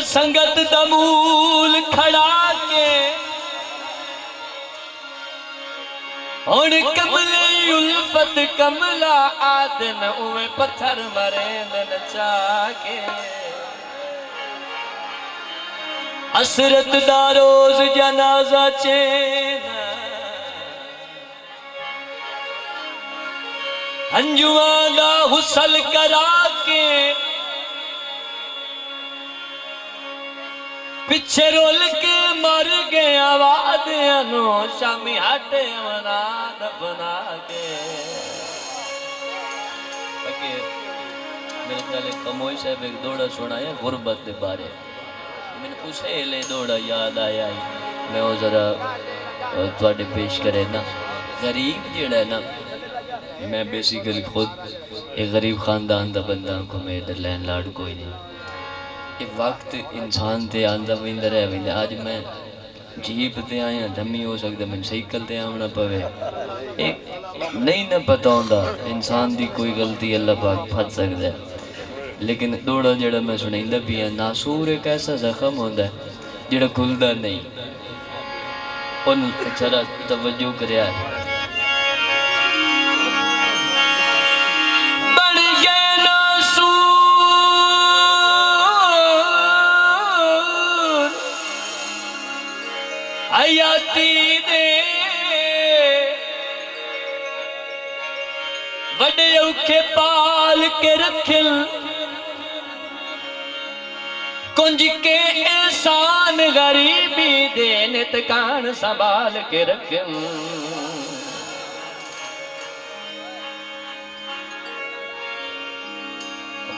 संगत दमूल खड़ा के हुण कमले उल्फत कमला आदन उवे पत्थर मरे नचा के असरत दा रोज जनाजा चेन अंजुआ दा हुसल करा के पिछे रोल के मर गया वादियानो शामी हटे मना दफना के मेरे ख्याल कमोई साहब एक दौड़ा सुनाया गुरबत के बारे मैंने पूछे ले दौड़ा याद आया मैं वो जरा थोड़े पेश करे ना गरीब जेड़ा है ना मैं बेसिकली खुद एक गरीब खानदान का बंदा को मेरे लैन लाड़ कोई नहीं एक वक्त इंसान ते आंदा विंदा रह विंदा आज मैं जीप ते आया धम्मी हो सकता मैं साइकिल ते आना पवे एक नहीं ना पता होंदा इंसान दी कोई गलती अल्लाह पाक फस सकता है लेकिन दौड़ा जेड़ा मैं सुनाइंदा पिया नासूर एक ऐसा जख्म होंदा है जेड़ा खुलदा नहीं उन जरा तवज्जो करया हयाती दे वडे औखे पाल के रखिल कुंज के एहसान गरीबी दे नितकान संभाल के रखिल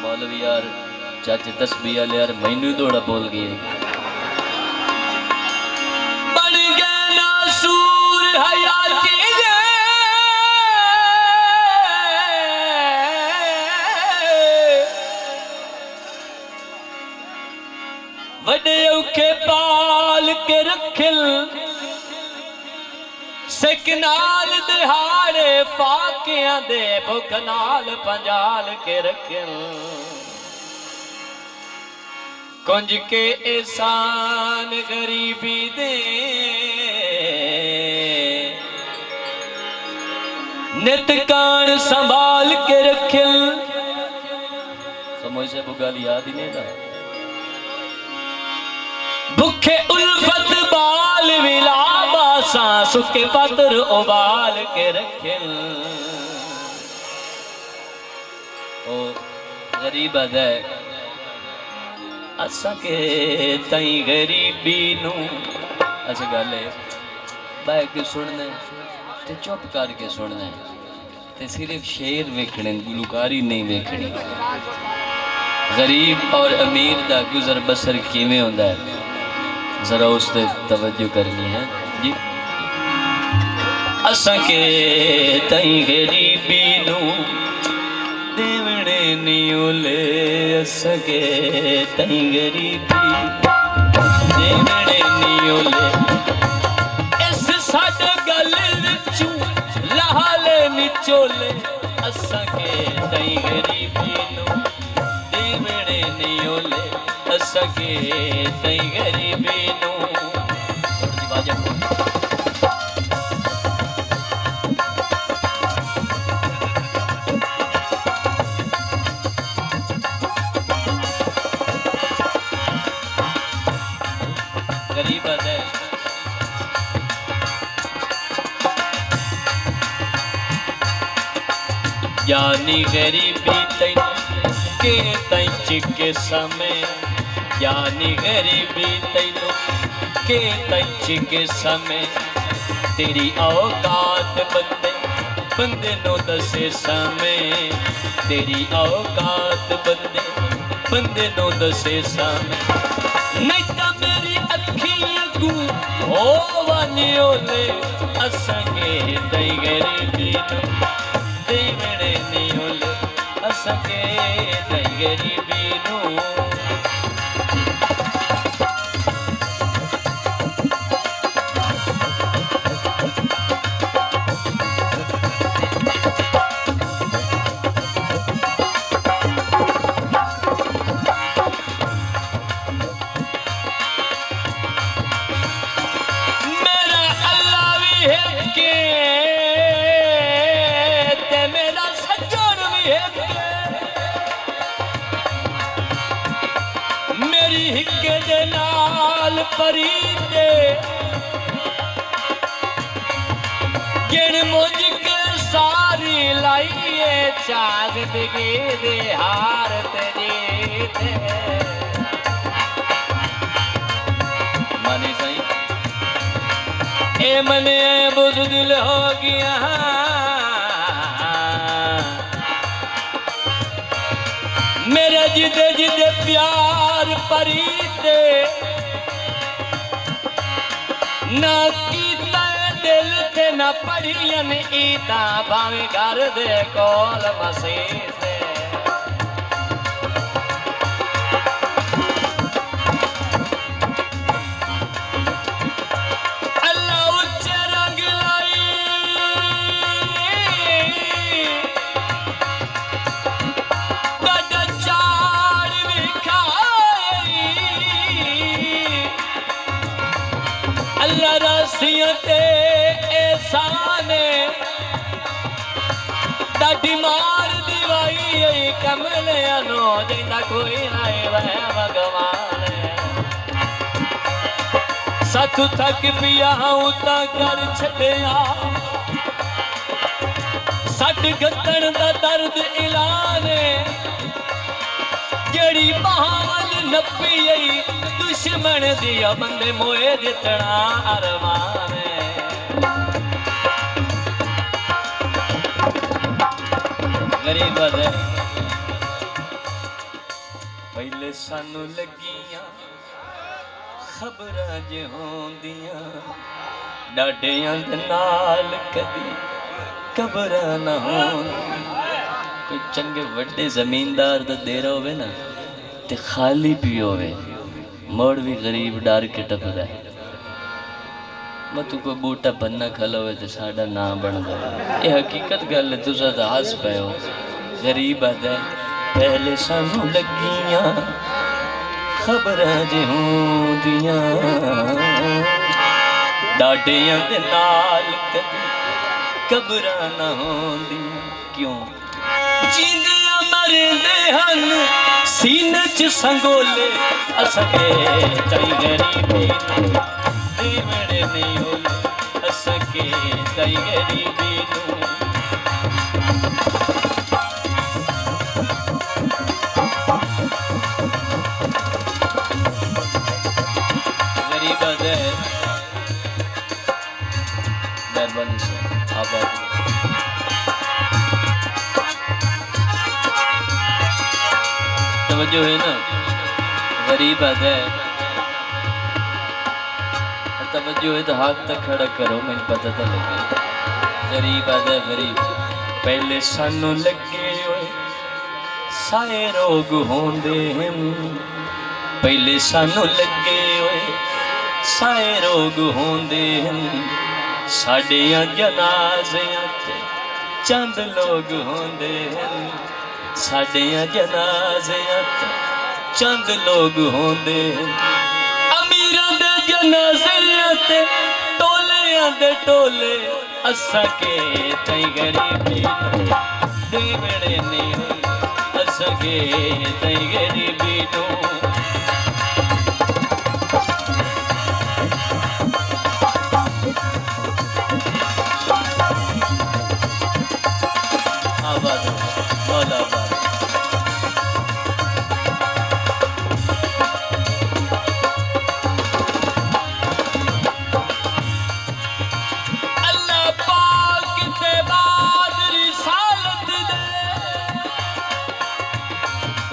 मौलवी यार चाचे तस्बीह वाले यार मैनू दौड़ा बोल गए वडे औखे पाल के रखिल सिकनाल दिहाड़े फाकियां दे भुख नाल पंजाल के रखिल कुंज के एहसान गरीबी दे नितकान संभाल के रखिल समझ से बुगाली याद ही नहीं था भुखे उल्फत बाल विलाबा सांस के पत्र उबाल के रखिल ओ गरीब है असा के तई गरीबी नू अच्छा गल है बैठ के सुनना ते चुप करके सुनना ते सिर्फ शेर वेखने गुलकारी नहीं वेखनी गरीब और अमीर दा गुजर बसर किवें होंदा है जरा उस पर तवज्जो करनी है जी असा के तई गरीबी नू देवणे नियोले असा के तई गरीबी देवणे नियोले इस साडे गल विचू लहाले निचोले असा के तई गरीबी नू देवणे नियोले सके तई गरीबी नू गरीब है यानी गरीबी तई के तई चिके समय यानी गरीबी तैनू के तंच के समय तेरी औकात बंदे बंदे नो दसे समय तेरी औकात बंदे बंदे नो दसे समय नहीं तो मेरी अखियां गू हो वानियोले असंगे तई गरीबी नू देवणे नियोले असंगे तई गरीबी नू परीते गिण मुझ के सारी लाइए चाँद बिगे दे हार तेजी माने सही ए मने बुज़दिल हो गया मेरे जिदे जिदे प्यार परीते ना कीता दिल ते ना पढ़ियन ईदा भावे घर दे कोल मसीह से अल्लाह उच्चे रंग लाई अल्लाह रसियों ते एहसाने डाडी मार दीवाई कमले अनो जिंदा कोई नाए वह भगवान सत थक पिया उता कर छड़िया सट गतन दा दर्द इलाने जड़ी बहावल नपी दुश्मन दिया बंदे मोए जितना अरमान गरीब है पहले सानू लगियां खबरां जे होंदियां डाडियां दे नाल कदी कबरां ना होन कोई चंगे वड्डे जमींदार दा डेरा होवे ना ते खाली भी होवे मोड़ भी गरीब डर के टपदा है मैं तू कोई बूटा बनना खला हुए तो साडा ना बन गया ये हकीकत गल है तुसा तो हस पे हो गरीब है पहले सानू लगियां खबरां जे होंदियां डाडियां दे नाल कदी कबरां ना होंदियां क्यों जिंदियां मरदे हन सीने च संगोले असके चाई गरीबी देवड़े नहीं होले असके चाई गरीबी गरीब है मेहरबानी से आबाद तवज्जो है ना गरीब है तवज्जो है तो हाथ तक खड़ा करो मैंने पता तो लगे गरीब है गरीब पहले सानू लगे होए साए रोग होंदे पहले सानू लगे होए साए रोग होंदे साडियां जनाज़ियां ते चंद लोग होंदे साडियां जनाज़ियां ते चंद लोग होंदे अमीरां दे जनाज़ियां ते टोलियां दे टोले असा के तई गरीबी देवड़े नहीं असा के तई गरीबी नू आबाद मौला आबाद अल्लाह पाक ते बाद रिसालत दे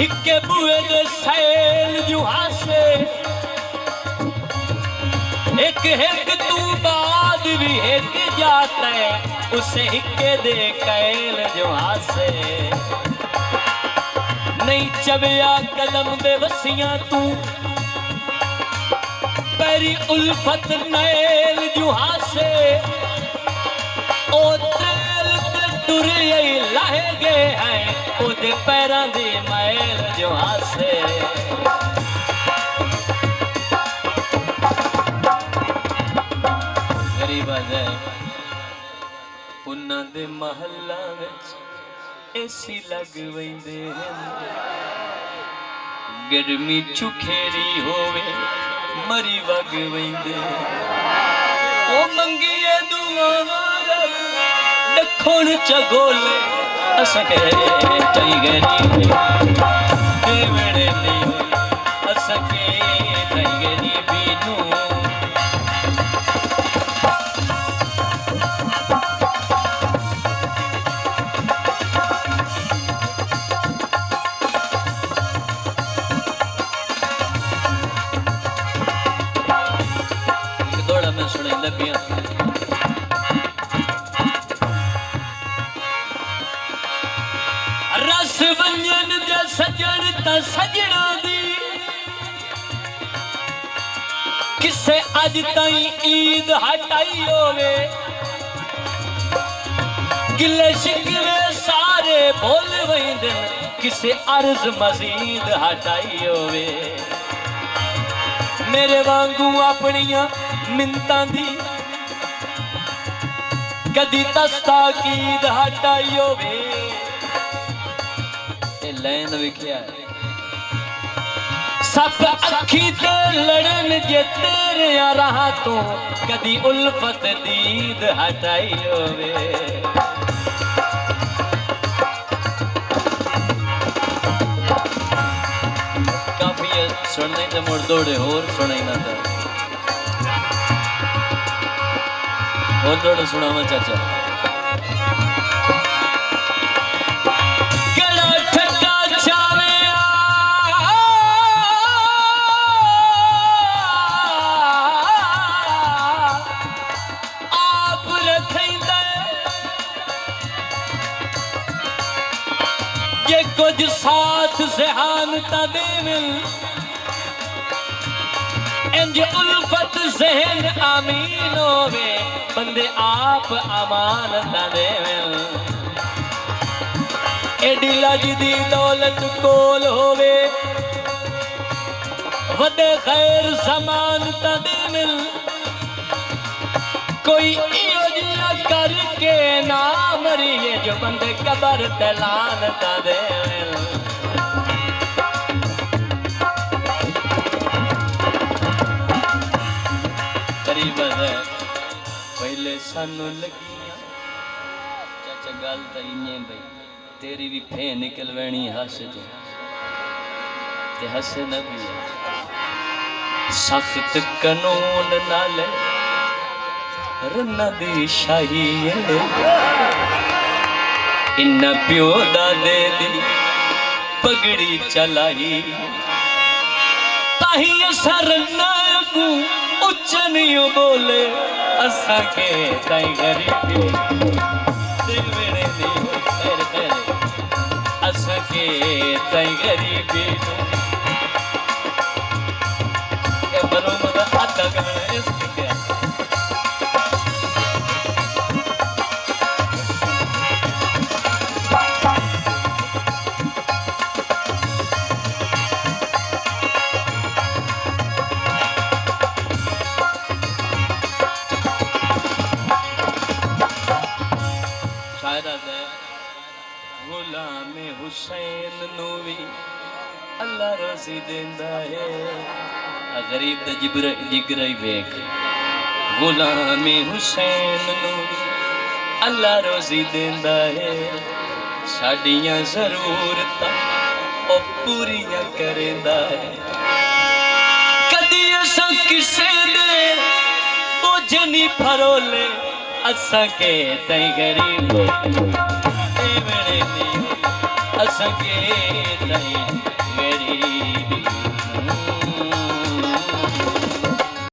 इक्के बुए दे सैल जुहा से एक हिक तू बाद भी एक जाता है उसे हिक्के दे कैल जुहा से नहीं चबिया कदम बेवसियां तू पैरी उल्फत नैल जुहा से ओ तेल ते टुरे लाहे गए हैं ओदे पैरां दी मैल जुहा से गरीब है उन्हां दे महल्ला विच एसी लग वैंदे गर्मी चुखेरी होवे मरी वग वेंदे ओ मंगिए दुआ दखण चगोले असके तई गरीबी देवड़े नहीं असके तई गरीबी नू दौड़ा मैं सुने लबियां रस वंजन दे सजन ता सजना दी किसे अज ताई ईद हटाई होवे गिले शिकवे सारे भूल वंदे किसे अर्ज मजीद हटाई होवे मेरे वांगू अपनियां मिन्तां दी कदी तस्ता कीद हटाई होवे लैन विख्या सब अखी ते लड़न जे तेरे राह तो कदी उल्फत दीद हटाई होवे काफी सुनने ते मुड़ दौड़े होर सुनाई ना था और दौड़े सुनावा चाचा ये कुछ साथ ज़हानता देविल इंज उल्फत ज़हन आमीन होवे बंदे आप अमानता देविल एडी लजदी दौलत कोल होवे वदे खैर समानता देविल कोई इयो जिया करके ना मरिए जो बंदे कबर तलान ता दे करीब है पहले सानू लगियां चाचा गल तो इन्ने भाई तेरी भी फे निकल वैनी हस जो ते हसे न भी सख्त कानून नाले रन्ना दी शाही इन्ना प्यो दादे दी पगड़ी चलाई ताही असा रन्ना को उच्चा नहीं बोले असा के ताई गरीबी देवड़े नहीं खैर खैर असा के ताई गरीबी के बरो मदा आता कर इस के गुलाम हुसैन नूवी अल्लाह रोज़ी देंदा है गरीब दा जिगर ही वेख गुलाम हुसैन नूवी अल्लाह रोज़ी देंदा है साडियां ज़रूरतां ओ पूरियां करेंदा है कदी असां किसे दे बोझ नहीं फरोले असां के तई गरीब असके नहीं